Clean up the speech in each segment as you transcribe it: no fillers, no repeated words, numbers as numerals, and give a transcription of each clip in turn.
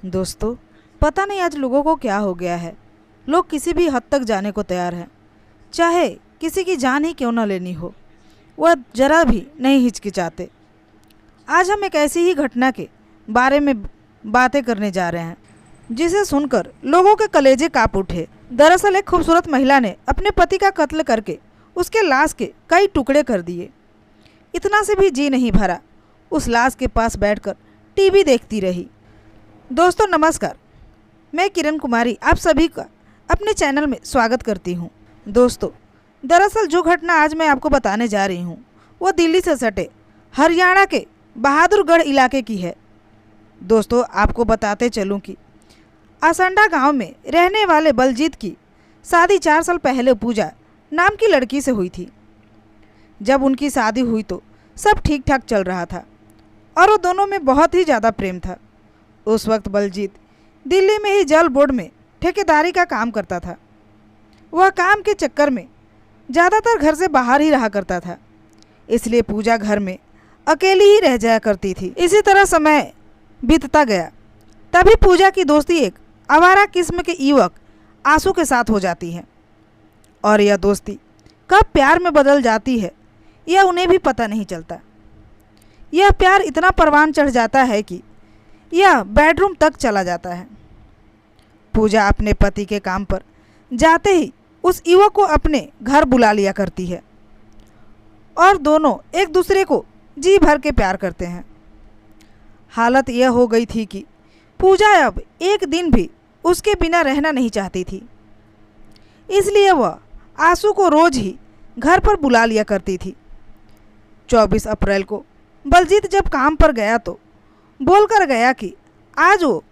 दोस्तों, पता नहीं आज लोगों को क्या हो गया है। लोग किसी भी हद तक जाने को तैयार हैं, चाहे किसी की जान ही क्यों न लेनी हो। वह जरा भी नहीं हिचकिचाते। आज हम एक ऐसी ही घटना के बारे में बातें करने जा रहे हैं जिसे सुनकर लोगों के कलेजे कांप उठे। दरअसल एक खूबसूरत महिला ने अपने पति का कत्ल करके उसके लाश के कई टुकड़े कर दिए। इतना से भी जी नहीं भरा, उस लाश के पास बैठकर टीवी देखती रही। दोस्तों नमस्कार, मैं किरण कुमारी आप सभी का अपने चैनल में स्वागत करती हूं। दोस्तों, दरअसल जो घटना आज मैं आपको बताने जा रही हूं वो दिल्ली से सटे हरियाणा के बहादुरगढ़ इलाके की है। दोस्तों, आपको बताते चलूं कि आसंडा गांव में रहने वाले बलजीत की शादी 4 साल पहले पूजा नाम की लड़की से हुई थी। जब उनकी शादी हुई तो सब ठीक ठाक चल रहा था और वो दोनों में बहुत ही ज़्यादा प्रेम था। उस वक्त बलजीत दिल्ली में ही जल बोर्ड में ठेकेदारी का काम करता था। वह काम के चक्कर में ज़्यादातर घर से बाहर ही रहा करता था, इसलिए पूजा घर में अकेली ही रह जाया करती थी। इसी तरह समय बीतता गया। तभी पूजा की दोस्ती एक आवारा किस्म के युवक आंसू के साथ हो जाती है और यह दोस्ती कब प्यार में बदल जाती है यह उन्हें भी पता नहीं चलता। यह प्यार इतना परवान चढ़ जाता है कि यह बेडरूम तक चला जाता है। पूजा अपने पति के काम पर जाते ही उस युवक को अपने घर बुला लिया करती है और दोनों एक दूसरे को जी भर के प्यार करते हैं। हालत यह हो गई थी कि पूजा अब एक दिन भी उसके बिना रहना नहीं चाहती थी, इसलिए वह आंसू को रोज ही घर पर बुला लिया करती थी। 24 अप्रैल को बलजीत जब काम पर गया तो बोलकर गया कि आज वो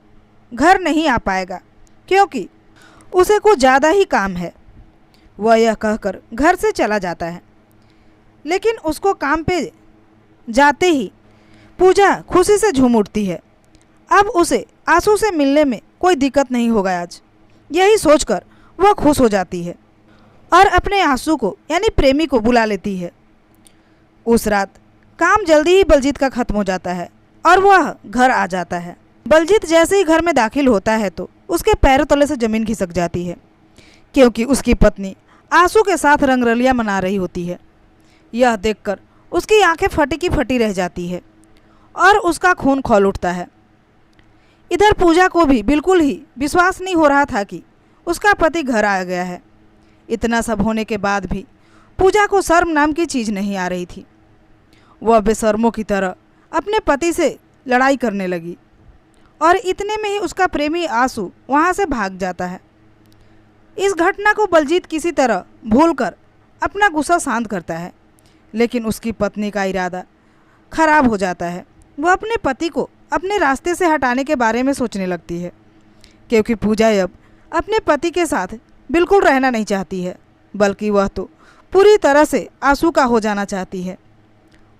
घर नहीं आ पाएगा क्योंकि उसे कुछ ज़्यादा ही काम है। वह यह कहकर घर से चला जाता है, लेकिन उसको काम पे जाते ही पूजा खुशी से झूम उठती है। अब उसे आंसू से मिलने में कोई दिक्कत नहीं होगा आज, यही सोचकर वह खुश हो जाती है और अपने आंसू को यानी प्रेमी को बुला लेती है। उस रात काम जल्दी ही बलजीत का खत्म हो जाता है और वह घर आ जाता है। बलजीत जैसे ही घर में दाखिल होता है तो उसके पैरों तले से ज़मीन खिसक जाती है क्योंकि उसकी पत्नी आंसू के साथ रंगरलियां मना रही होती है। यह देखकर उसकी आंखें फटी की फटी रह जाती है और उसका खून खौल उठता है। इधर पूजा को भी बिल्कुल ही विश्वास नहीं हो रहा था कि उसका पति घर आ गया है। इतना सब होने के बाद भी पूजा को शर्म नाम की चीज़ नहीं आ रही थी। वह बेशर्मों की तरह अपने पति से लड़ाई करने लगी और इतने में ही उसका प्रेमी आंसू वहाँ से भाग जाता है। इस घटना को बलजीत किसी तरह भूलकर अपना गुस्सा शांत करता है, लेकिन उसकी पत्नी का इरादा खराब हो जाता है। वह अपने पति को अपने रास्ते से हटाने के बारे में सोचने लगती है क्योंकि पूजा अब अपने पति के साथ बिल्कुल रहना नहीं चाहती है, बल्कि वह तो पूरी तरह से आंसू का हो जाना चाहती है।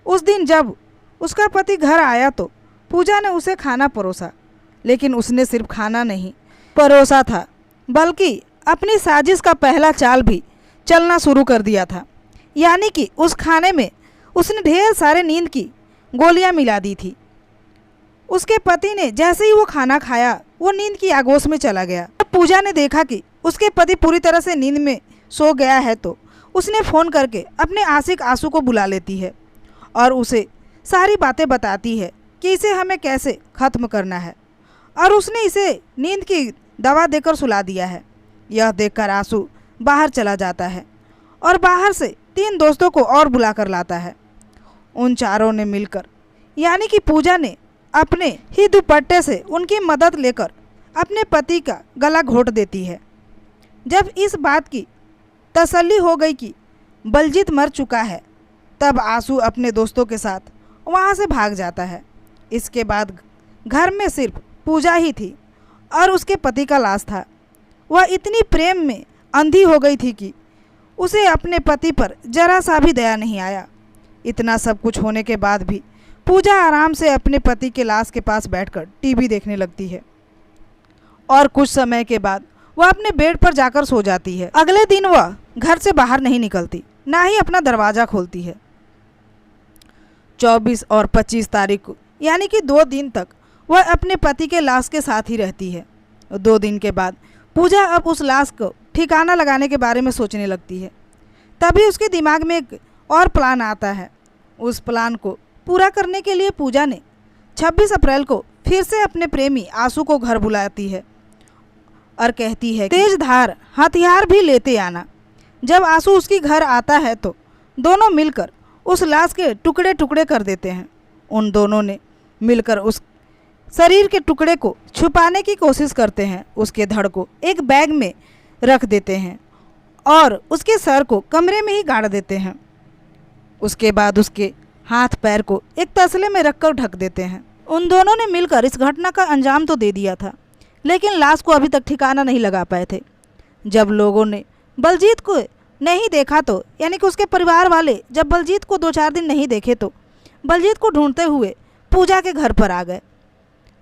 उस दिन जब उसका पति घर आया तो पूजा ने उसे खाना परोसा, लेकिन उसने सिर्फ खाना नहीं परोसा था बल्कि अपनी साजिश का पहला चाल भी चलना शुरू कर दिया था। यानी कि उस खाने में उसने ढेर सारे नींद की गोलियां मिला दी थी। उसके पति ने जैसे ही वो खाना खाया वो नींद की आगोश में चला गया। जब पूजा ने देखा कि उसके पति पूरी तरह से नींद में सो गया है तो उसने फ़ोन करके अपने आशिक आंसू को बुला लेती है और उसे सारी बातें बताती है कि इसे हमें कैसे ख़त्म करना है, और उसने इसे नींद की दवा देकर सुला दिया है। यह देखकर आंसू बाहर चला जाता है और बाहर से 3 दोस्तों को और बुला कर लाता है। उन चारों ने मिलकर यानी कि पूजा ने अपने ही दुपट्टे से उनकी मदद लेकर अपने पति का गला घोंट देती है। जब इस बात की तसल्ली हो गई कि बलजीत मर चुका है, तब आंसू अपने दोस्तों के साथ वहाँ से भाग जाता है। इसके बाद घर में सिर्फ पूजा ही थी और उसके पति का लाश था। वह इतनी प्रेम में अंधी हो गई थी कि उसे अपने पति पर जरा सा भी दया नहीं आया। इतना सब कुछ होने के बाद भी पूजा आराम से अपने पति के लाश के पास बैठकर टीवी देखने लगती है और कुछ समय के बाद वह अपने बेड पर जाकर सो जाती है। अगले दिन वह घर से बाहर नहीं निकलती, ना ही अपना दरवाज़ा खोलती है। 24 और 25 तारीख को यानी कि 2 दिन तक वह अपने पति के लाश के साथ ही रहती है। 2 दिन के बाद पूजा अब उस लाश को ठिकाना लगाने के बारे में सोचने लगती है। तभी उसके दिमाग में एक और प्लान आता है। उस प्लान को पूरा करने के लिए पूजा ने 26 अप्रैल को फिर से अपने प्रेमी आंसू को घर बुलाती है और कहती है तेज धार हथियार भी लेते आना। जब आंसू उसकी घर आता है तो दोनों मिलकर उस लाश के टुकड़े टुकड़े कर देते हैं। उन दोनों ने मिलकर उस शरीर के टुकड़े को छुपाने की कोशिश करते हैं। उसके धड़ को एक बैग में रख देते हैं और उसके सर को कमरे में ही गाड़ देते हैं। उसके बाद उसके हाथ पैर को एक तसले में रखकर ढक देते हैं। उन दोनों ने मिलकर इस घटना का अंजाम तो दे दिया था, लेकिन लाश को अभी तक ठिकाना नहीं लगा पाए थे। जब लोगों ने बलजीत को नहीं देखा तो यानी कि उसके परिवार वाले जब बलजीत को 2-4 दिन नहीं देखे तो बलजीत को ढूंढते हुए पूजा के घर पर आ गए।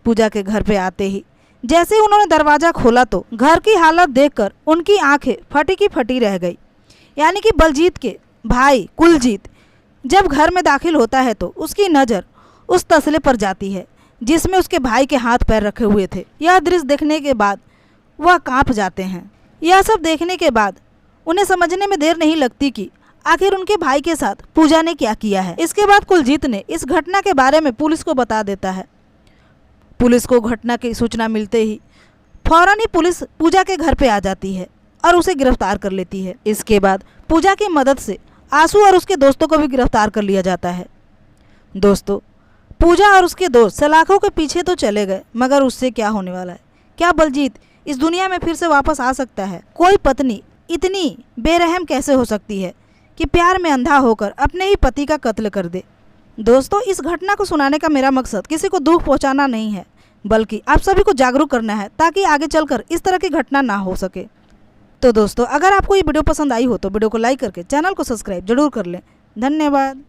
पूजा के घर पे आते ही जैसे ही उन्होंने दरवाज़ा खोला तो घर की हालत देखकर उनकी आंखें फटी की फटी रह गई। यानी कि बलजीत के भाई कुलजीत जब घर में दाखिल होता है तो उसकी नज़र उस तसले पर जाती है जिसमें उसके भाई के हाथ पैर रखे हुए थे। यह दृश्य देखने के बाद वह कांप जाते हैं। यह सब देखने के बाद उन्हें समझने में देर नहीं लगती कि आखिर उनके भाई के साथ पूजा ने क्या किया है। इसके बाद कुलजीत ने इस घटना के बारे में पुलिस को बता देता है। पुलिस को घटना की सूचना मिलते ही फौरन ही पुलिस पूजा के घर पे आ जाती है और उसे गिरफ्तार कर लेती है। इसके बाद पूजा की मदद से आंसू और उसके दोस्तों को भी गिरफ्तार कर लिया जाता है। दोस्तों, पूजा और उसके दोस्त सलाखों के पीछे तो चले गए, मगर उससे क्या होने वाला है? क्या बलजीत इस दुनिया में फिर से वापस आ सकता है? कोई पत्नी इतनी बेरहम कैसे हो सकती है कि प्यार में अंधा होकर अपने ही पति का कत्ल कर दे? दोस्तों, इस घटना को सुनाने का मेरा मकसद किसी को दुख पहुंचाना नहीं है, बल्कि आप सभी को जागरूक करना है ताकि आगे चलकर इस तरह की घटना ना हो सके। तो दोस्तों, अगर आपको ये वीडियो पसंद आई हो तो वीडियो को लाइक करके चैनल को सब्सक्राइब जरूर कर लें। धन्यवाद।